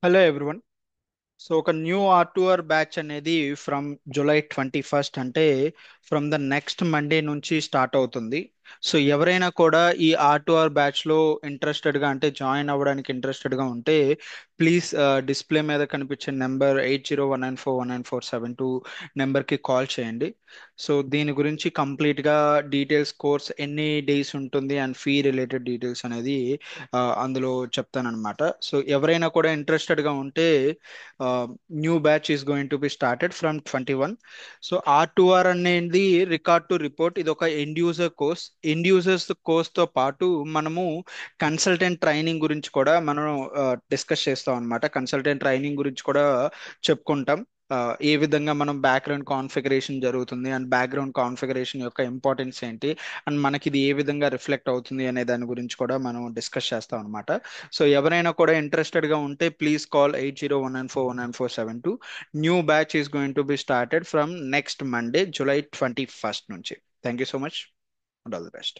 Hello everyone. So ఒక new R2R batch అనేది from July 21st, అంటే ఫ్రమ్ ద నెక్స్ట్ మండే నుంచి start అవుతుంది. సో ఎవరైనా కూడా ఈ R2R బ్యాచ్లో ఇంట్రెస్టెడ్గా అంటే జాయిన్ అవ్వడానికి ఇంట్రెస్టెడ్గా ఉంటే ప్లీజ్ డిస్ప్లే మీద కనిపించే నెంబర్ 8019419472 నెంబర్కి కాల్ చేయండి. సో దీని గురించి కంప్లీట్గా డీటెయిల్స్, కోర్స్ ఎన్ని డేస్ ఉంటుంది అండ్ ఫీ రిలేటెడ్ డీటెయిల్స్ అనేది అందులో చెప్తానన్నమాట. సో ఎవరైనా కూడా ఇంట్రెస్టెడ్గా ఉంటే new batch is going to be started from 21. So R2R అనేది రికార్డ్ టు రిపోర్ట్, ఇది ఒక end user course. End users కోర్స్తో పాటు మనము కన్సల్టెంట్ ట్రైనింగ్ గురించి కూడా మనం డిస్కస్ చేస్తాం అనమాట. కన్సల్టెంట్ ట్రైనింగ్ గురించి కూడా చెప్పుకుంటాం. ఏ విధంగా మనం బ్యాక్గ్రౌండ్ కాన్ఫిగరేషన్ జరుగుతుంది అండ్ బ్యాక్గ్రౌండ్ కాన్ఫిగరేషన్ యొక్క ఇంపార్టెన్స్ ఏంటి అండ్ మనకి ఇది ఏ విధంగా రిఫ్లెక్ట్ అవుతుంది అనే దాని గురించి కూడా మనం డిస్కస్ చేస్తాం అనమాట. సో ఎవరైనా కూడా ఇంట్రెస్టెడ్గా ఉంటే please call 8019419472. New batch is going to be started from next Monday July 21st నుంచి. Thank you so much and all the best.